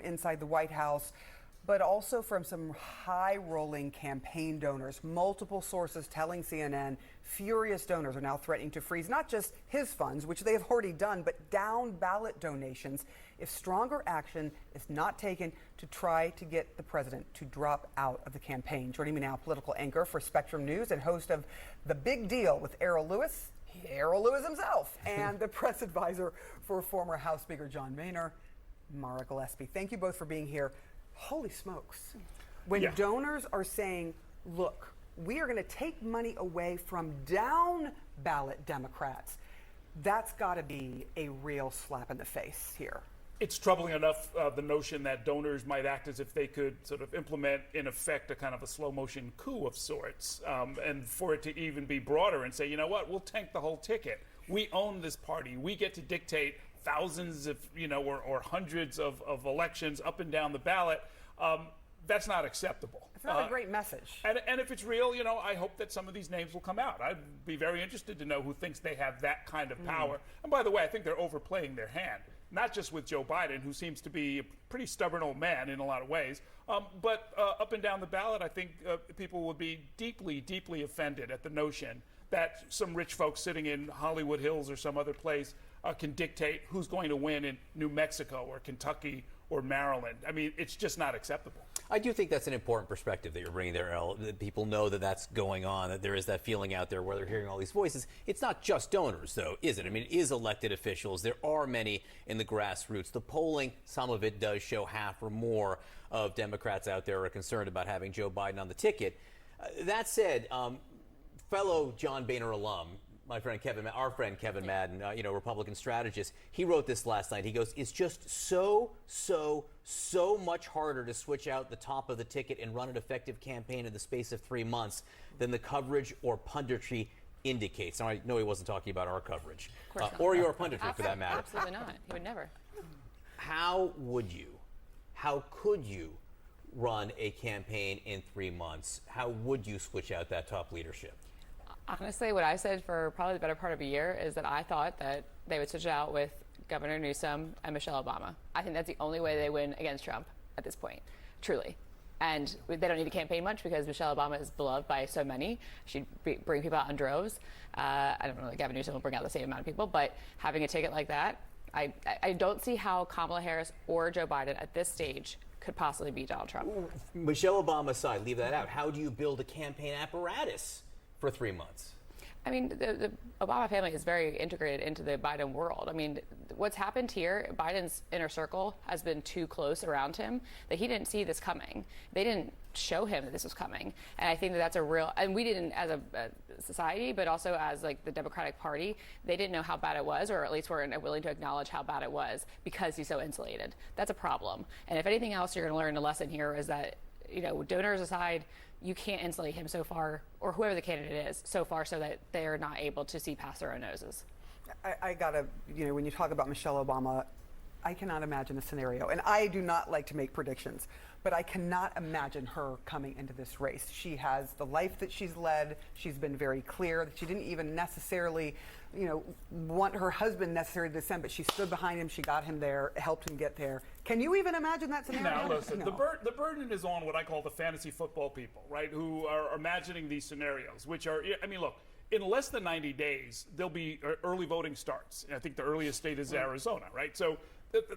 inside the White House, but also from some high-rolling campaign donors. Multiple sources telling CNN furious donors are now threatening to freeze not just his funds, which they have already done, but down-ballot donations if stronger action is not taken to try to get the president to drop out of the campaign. Joining me now, political anchor for Spectrum News and host of The Big Deal with Errol Lewis himself, and the press advisor for former House Speaker John Boehner, Mara Gillespie. Thank you both for being here. Holy smokes. When donors are saying, look, we are going to take money away from down ballot Democrats, that's got to be a real slap in the face here. It's troubling enough, the notion that donors might act as if they could sort of implement, in effect, a kind of a slow motion coup of sorts, and for it to even be broader and say, you know what, we'll tank the whole ticket. We own this party. We get to dictate thousands of, or hundreds of elections up and down the ballot. That's not acceptable. It's not a great message. And if it's real, I hope that some of these names will come out. I'd be very interested to know who thinks they have that kind of power. And by the way, I think they're overplaying their hand, not just with Joe Biden, who seems to be a pretty stubborn old man in a lot of ways, but up and down the ballot, I think people would be deeply, deeply offended at the notion that some rich folks sitting in Hollywood Hills or some other place can dictate who's going to win in New Mexico or Kentucky or Maryland. I mean, it's just not acceptable. I do think that's an important perspective that you're bringing there, Errol. That people know that that's going on, that there is that feeling out there where they're hearing all these voices. It's not just donors, though, is it? I mean, it is elected officials. There are many in the grassroots. The polling, some of it does show half or more of Democrats out there are concerned about having Joe Biden on the ticket. That said, fellow John Boehner alum, our friend Kevin Madden, Republican strategist, he wrote this last night. He goes, it's just so much harder to switch out the top of the ticket and run an effective campaign in the space of 3 months than the coverage or punditry indicates. Now, I know he wasn't talking about our coverage or your punditry for that matter. Absolutely not. He would never. How could you run a campaign in 3 months? How would you switch out that top leadership? Honestly, what I said for probably the better part of a year is that I thought that they would switch it out with Governor Newsom and Michelle Obama. I think that's the only way they win against Trump at this point, truly. And they don't need to campaign much because Michelle Obama is beloved by so many. She'd bring people out in droves. I don't know that Gavin Newsom will bring out the same amount of people, but having a ticket like that, I don't see how Kamala Harris or Joe Biden at this stage could possibly beat Donald Trump. Michelle Obama aside, leave that out. How do you build a campaign apparatus for 3 months? I mean, the Obama family is very integrated into the Biden world. I mean, what's happened here, Biden's inner circle has been too close around him that he didn't see this coming. They didn't show him that this was coming. And I think that that's a real, and we didn't as a society, but also as like the Democratic Party, they didn't know how bad it was, or at least weren't willing to acknowledge how bad it was because he's so insulated. That's a problem. And if anything else, you're going to learn a lesson here is that, donors aside, you can't insulate him so far, or whoever the candidate is, so far so that they're not able to see past their own noses. I gotta, when you talk about Michelle Obama, I cannot imagine a scenario, and I do not like to make predictions, but I cannot imagine her coming into this race. She has the life that she's led. She's been very clear that she didn't even necessarily, want her husband necessarily to descend, but she stood behind him. She got him there, helped him get there. Can you even imagine that scenario? Now, listen, the burden is on what I call the fantasy football people, right, who are imagining these scenarios, which are, look, in less than 90 days, there'll be early voting starts. I think the earliest state is Arizona, right? So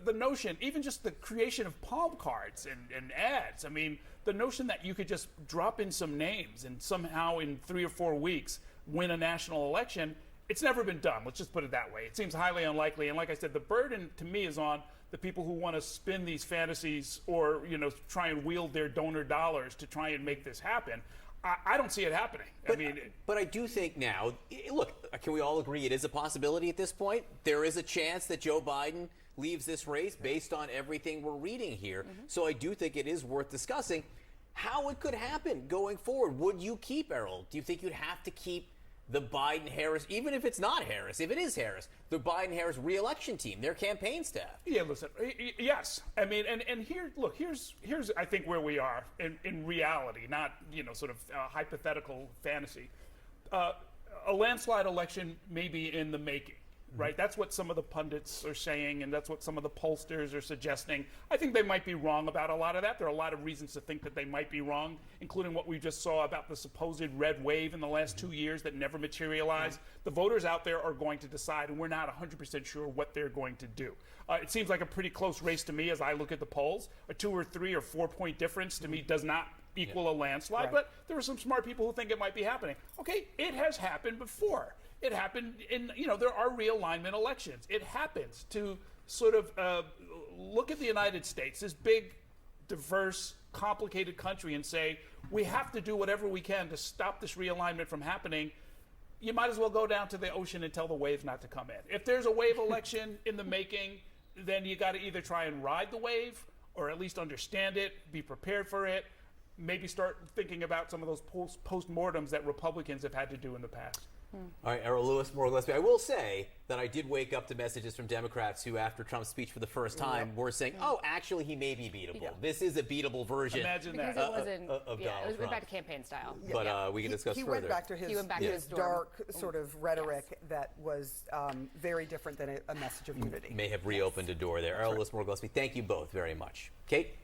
the notion, even just the creation of palm cards and ads, I mean, the notion that you could just drop in some names and somehow in 3 or 4 weeks win a national election, it's never been done. Let's just put it that way. It seems highly unlikely. And like I said, the burden to me is on the people who want to spin these fantasies or, try and wield their donor dollars to try and make this happen. I don't see it happening. But I do think now, look, can we all agree it is a possibility at this point? There is a chance that Joe Biden leaves this race based on everything we're reading here. So I do think it is worth discussing how it could happen going forward. Would you keep, Errol? Do you think you'd have to keep the Biden-Harris, even if it's not Harris, if it is Harris, the Biden-Harris re-election team, their campaign staff? Yeah, listen, yes. I mean, and here, look, here's I think where we are in reality, not, sort of hypothetical fantasy. A landslide election may be in the making. right? That's what some of the pundits are saying, and that's what some of the pollsters are suggesting. I think they might be wrong about a lot of that. There are a lot of reasons to think that they might be wrong, including what we just saw about the supposed red wave in the last 2 years that never materialized. The voters out there are going to decide, and we're not 100% sure what they're going to do. It seems like a pretty close race to me as I look at the polls. A 2 or 3 or 4 point difference to me does not equal a landslide, but there are some smart people who think it might be happening. Okay, it has happened before. It happened in, there are realignment elections. It happens to sort of look at the United States, this big, diverse, complicated country, and say, we have to do whatever we can to stop this realignment from happening. You might as well go down to the ocean and tell the waves not to come in. If there's a wave election in the making, then you got to either try and ride the wave or at least understand it, be prepared for it, maybe start thinking about some of those post-mortems that Republicans have had to do in the past. All right, Errol Louis, Morgan Gillespie. I will say that I did wake up to messages from Democrats who, after Trump's speech for the first time, were saying, "Oh, actually, he may be beatable. Yeah. This is a beatable version." Imagine Because that. it wasn't, of it Donald went Trump. back to campaign style. But we can discuss he further. went back to his, He went back to his dorm. dark sort of rhetoric that was very different than a message of unity. May have reopened a door there. Errol Louis, Morgan Gillespie, thank you both very much. Kate?